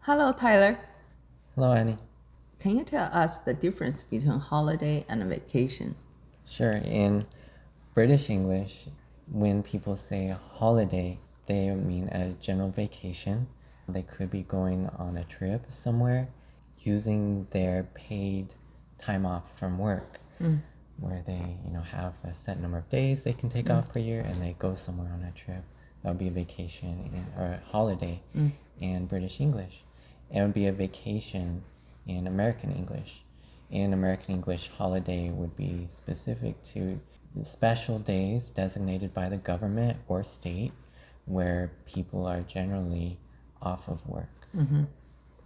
Hello, Tyler. Hello, Annie. Can you tell us the difference between holiday and vacation? Sure. In British English, when people say holiday, they mean a general vacation. They could be going on a trip somewhere using their paid time off from work, where they, have a set number of days they can take off per year and they go somewhere on a trip. That would be a vacation or a holiday in British English. It would be a vacation in American English. In American English, holiday would be specific to special days designated by the government or state where people are generally off of work.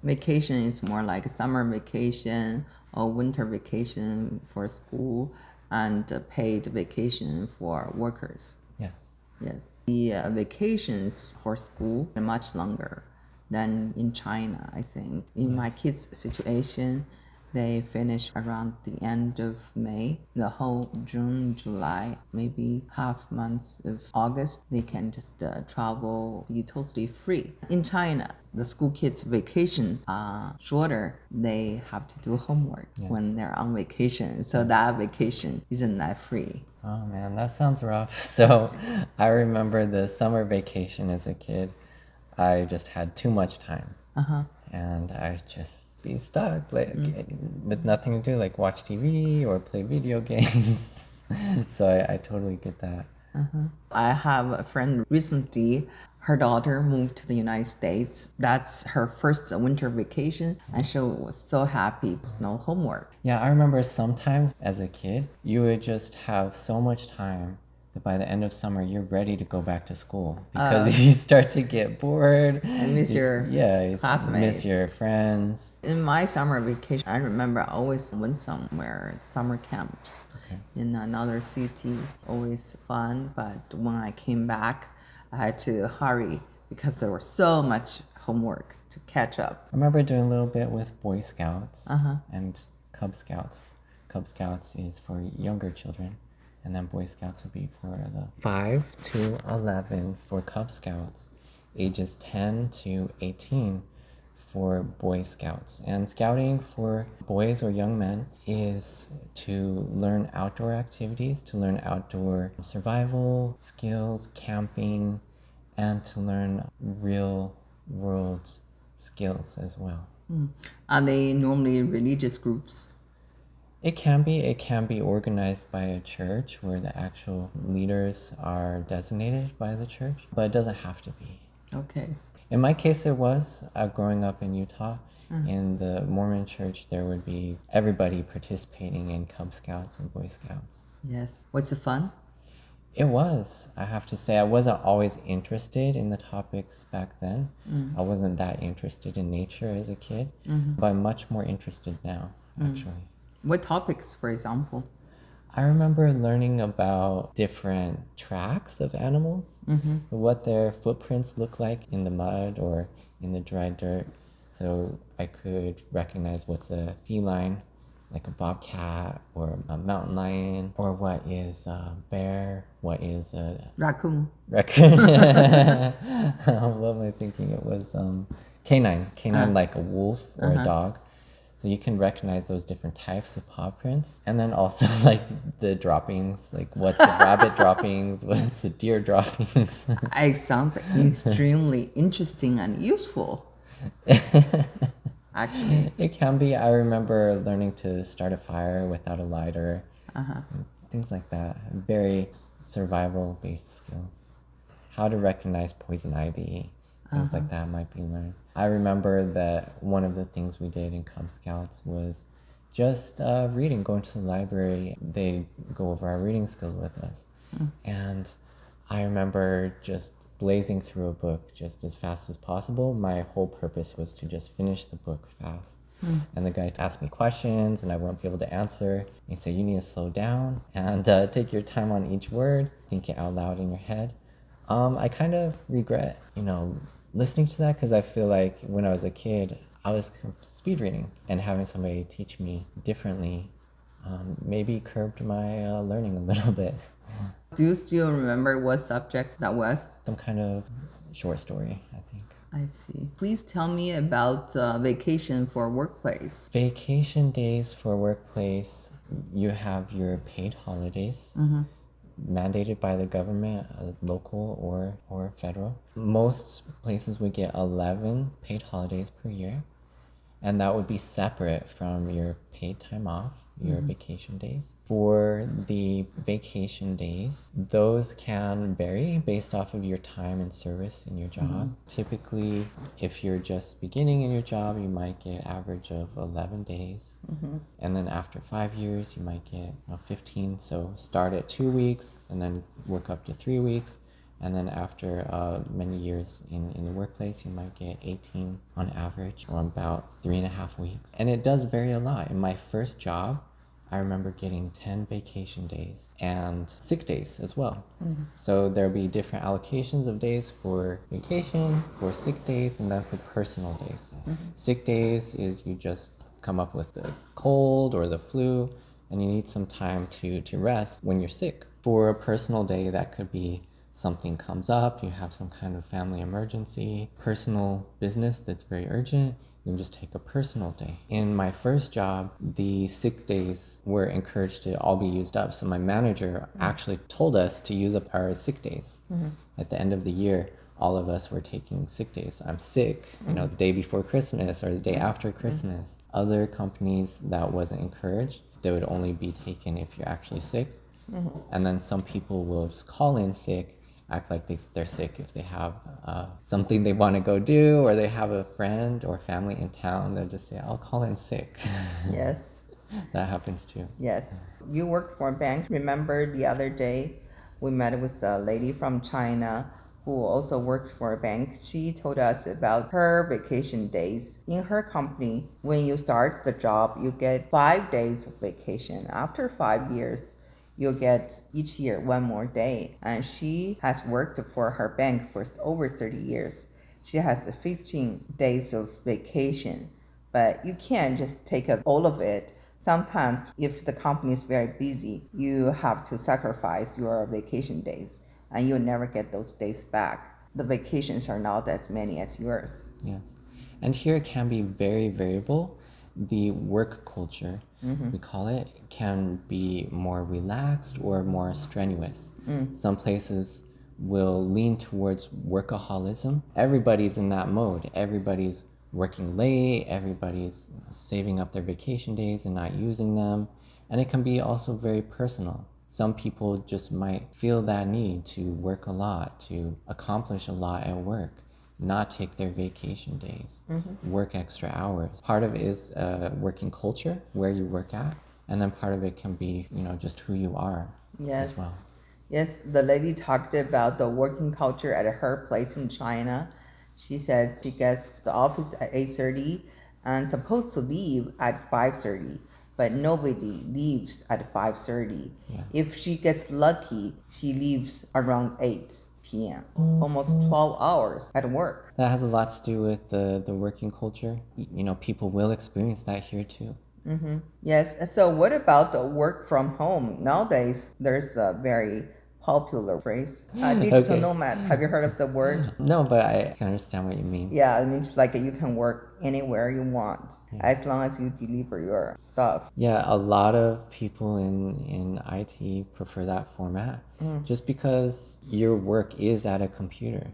Vacation is more like summer vacation or winter vacation for school and paid vacation for workers. Yes. Yes. The vacations for school are much longer than in China, I think. In my kids' situation, they finish around the end of May. The whole June, July, maybe half months of August, they can just travel, be totally free. In China, the school kids' vacation are shorter. They have to do homework when they're on vacation. So that vacation isn't that free. Oh man, that sounds rough. So I remember the summer vacation as a kid. I just had too much time. And I just be stuck with nothing to do, like watch TV or play video games. So I totally get that. I have a friend recently, her daughter moved to the United States. That's her first winter vacation, and she was so happy. There's no homework. Yeah, I remember sometimes as a kid, you would just have so much time that by the end of summer, you're ready to go back to school because you start to get bored. I miss your you classmates. miss your friends. In my summer vacation, I remember I always went somewhere, summer camps in another city, always fun. But when I came back, I had to hurry because there was so much homework to catch up. I remember doing a little bit with Boy Scouts and Cub Scouts. Cub Scouts is for younger children, and then Boy Scouts would be for the 5 to 11 for Cub Scouts, ages 10 to 18 for Boy Scouts. And scouting for boys or young men is to learn outdoor activities, to learn outdoor survival skills, camping, and to learn real world skills as well. Are they normally religious groups? It can be organized by a church where the actual leaders are designated by the church, but it doesn't have to be. Okay. In my case, it was growing up in Utah. In the Mormon church, there would be everybody participating in Cub Scouts and Boy Scouts. Yes. Was it fun? It was. I have to say, I wasn't always interested in the topics back then. I wasn't that interested in nature as a kid, but I'm much more interested now, actually. What topics, for example? I remember learning about different tracks of animals, what their footprints look like in the mud or in the dry dirt. So I could recognize what's a feline, like a bobcat or a mountain lion, or what is a bear, what is a Raccoon. raccoon. What am I thinking? It was canine, like a wolf or a dog. So you can recognize those different types of paw prints. And then also like the droppings, like what's the rabbit droppings, what's the deer droppings. It sounds extremely interesting and useful. Actually. It can be. I remember learning to start a fire without a lighter. Things like that. Very survival-based skills. How to recognize poison ivy. Things like that might be learned. I remember that one of the things we did in Cub Scouts was just reading, going to the library. They go over our reading skills with us. And I remember just blazing through a book just as fast as possible. My whole purpose was to just finish the book fast. And the guy asked me questions and I won't be able to answer. He said, you need to slow down and take your time on each word, think it out loud in your head. I kind of regret, listening to that because I feel like when I was a kid, I was speed reading and having somebody teach me differently maybe curbed my learning a little bit. Do you still remember what subject that was? Some kind of short story, I think. I see. Please tell me about vacation for workplace. Vacation days for workplace, you have your paid holidays mandated by the government, local or federal. Most places would get 11 paid holidays per year, and that would be separate from your paid time off, your vacation days. For the vacation days, those can vary based off of your time and service in your job. Typically, if you're just beginning in your job, you might get average of 11 days. And then after 5 years, you might get 15. So start at 2 weeks and then work up to 3 weeks. And then after many years in the workplace, you might get 18 on average, or about 3.5 weeks. And it does vary a lot. In my first job, I remember getting 10 vacation days and sick days as well. So there'll be different allocations of days for vacation, for sick days, and then for personal days. Sick days is you just come up with the cold or the flu, and you need some time to rest when you're sick. For a personal day, that could be something comes up, you have some kind of family emergency, personal business that's very urgent, you can just take a personal day. In my first job, the sick days were encouraged to all be used up. So my manager actually told us to use up our sick days. At the end of the year, all of us were taking sick days. I'm sick, the day before Christmas or the day after Christmas. Other companies, that wasn't encouraged. They would only be taken if you're actually sick. And then some people will just call in sick, act like they're sick if they have something they want to go do, or they have a friend or family in town. They'll just say, I'll call in sick. Yes. That happens too. Yes. You work for a bank. Remember the other day we met with a lady from China who also works for a bank. She told us about her vacation days. In her company, when you start the job, you get 5 days of vacation. After 5 years, you'll get each year 1 more day. And she has worked for her bank for over 30 years. She has 15 days of vacation, but you can't just take up all of it. Sometimes if the company is very busy, you have to sacrifice your vacation days and you'll never get those days back. The vacations are not as many as yours. Yes. And here it can be very variable. The work culture, we call it, can be more relaxed or more strenuous. Some places will lean towards workaholism. Everybody's in that mode. Everybody's working late, everybody's saving up their vacation days and not using them. And it can be also very personal. Some people just might feel that need to work a lot, to accomplish a lot at work, not take their vacation days, work extra hours. Part of it is working culture, where you work at, and then part of it can be, just who you are as well. Yes, the lady talked about the working culture at her place in China. She says she gets the office at 8:30 and supposed to leave at 5:30, but nobody leaves at 5:30. Yeah. If she gets lucky, she leaves around 8 p.m. Almost 12 hours at work. That has a lot to do with the working culture. People will experience that here too. Yes, so what about the work from home? Nowadays, there's a very popular phrase, digital nomads. Have you heard of the word? No, but I can understand what you mean. Yeah, it means like you can work anywhere you want as long as you deliver your stuff. Yeah, a lot of people in IT prefer that format just because your work is at a computer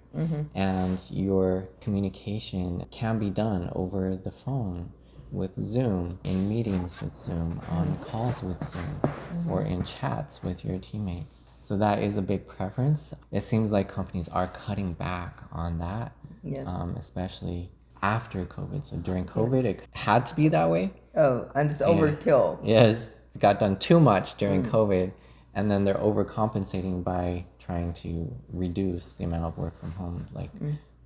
and your communication can be done over the phone with Zoom, in meetings with Zoom, on calls with Zoom, or in chats with your teammates. So that is a big preference. It seems like companies are cutting back on that, especially after COVID. So during COVID, it had to be that way. Oh, and it's overkill. Yes, it got done too much during COVID, and then they're overcompensating by trying to reduce the amount of work from home. Like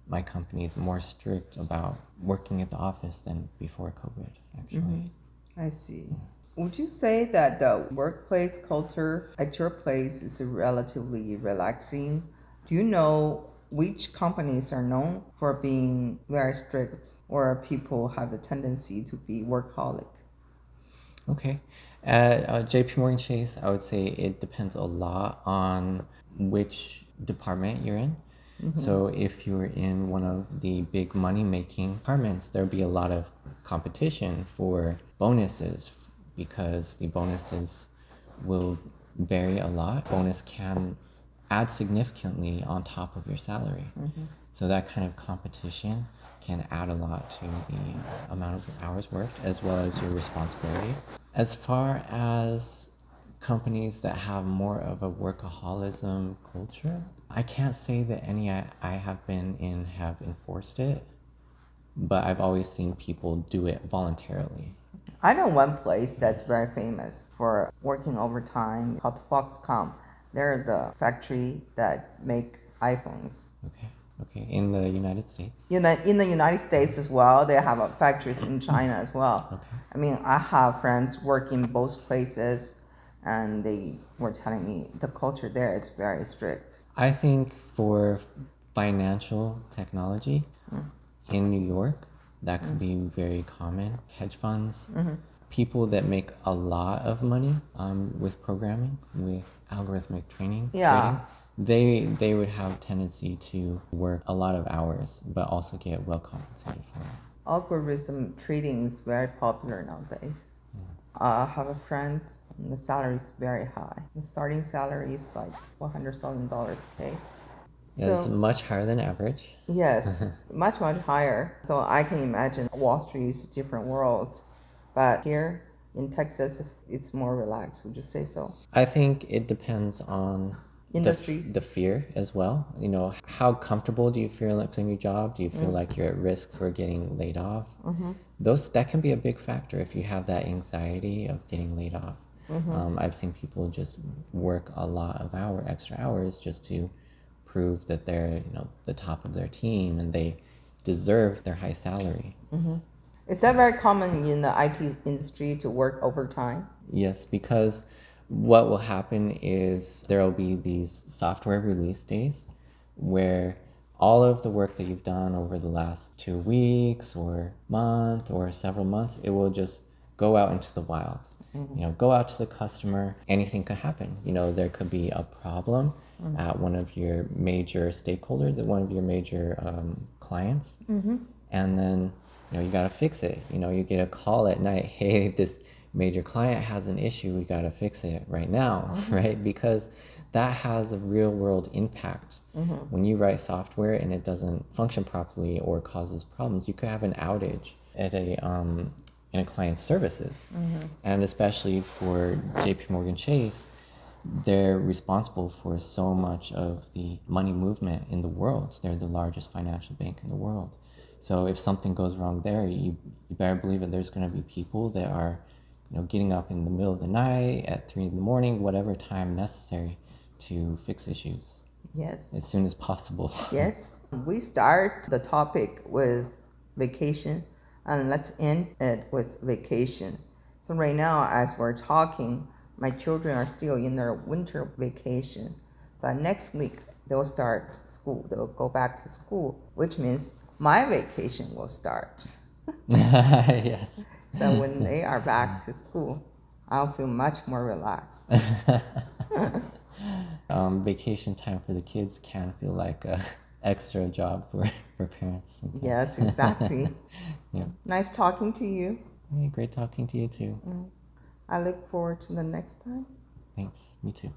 my company is more strict about working at the office than before COVID, actually. I see. Would you say that the workplace culture at your place is relatively relaxing? Do you know which companies are known for being very strict or people have a tendency to be workaholic? Okay. At JP Morgan Chase, I would say it depends a lot on which department you're in. So if you're in one of the big money-making departments, there'll be a lot of competition for bonuses because the bonuses will vary a lot. Bonus can add significantly on top of your salary. So that kind of competition can add a lot to the amount of hours worked as well as your responsibilities. As far as companies that have more of a workaholism culture, I can't say that any I have been in have enforced it, but I've always seen people do it voluntarily. I know one place that's very famous for working overtime called Foxconn. They're the factory that make iPhones. Okay, in the United States? In the United States as well, they have factories in China as well. Okay. I mean, I have friends working both places, and they were telling me the culture there is very strict. I think for financial technology in New York, that could be very common. Hedge funds, people that make a lot of money with programming, with algorithmic trading, they would have tendency to work a lot of hours, but also get well compensated for it. Algorithm trading is very popular nowadays. I have a friend, and the salary is very high. The starting salary is like $400,000 K. It's much higher than average. Yes, much higher. So I can imagine Wall Street is a different world, but here in Texas, it's more relaxed. Would you say so? I think it depends on industry, the fear as well. You know, how comfortable do you feel in your job? Do you feel like you're at risk for getting laid off? That can be a big factor if you have that anxiety of getting laid off. I've seen people just work a lot of extra hours just to prove that they're the top of their team and they deserve their high salary. Is that very common in the IT industry to work overtime? Yes, because what will happen is there will be these software release days where all of the work that you've done over the last 2 weeks or month or several months, it will just go out into the wild. Go out to the customer. Anything could happen. There could be a problem at one of your major stakeholders, at one of your major clients, and then you got to fix it. You get a call at night, hey, this major client has an issue, we got to fix it right now, right? Because that has a real world impact. When you write software and it doesn't function properly or causes problems, you could have an outage at in a client's services. And especially for JP Morgan Chase, they're responsible for so much of the money movement in the world. They're the largest financial bank in the world. So if something goes wrong there, you better believe that there's going to be people that are getting up in the middle of the night at 3 a.m, whatever time necessary to fix issues. Yes. As soon as possible. Yes. We start the topic with vacation, and let's end it with vacation. So right now, as we're talking, my children are still in their winter vacation, but next week they'll start school. They'll go back to school, which means my vacation will start. Yes. So when they are back to school, I'll feel much more relaxed. Vacation time for the kids can feel like a extra job for parents sometimes. Yes, exactly. Yeah. Nice talking to you. Hey, great talking to you too. I look forward to the next time. Thanks. Me too.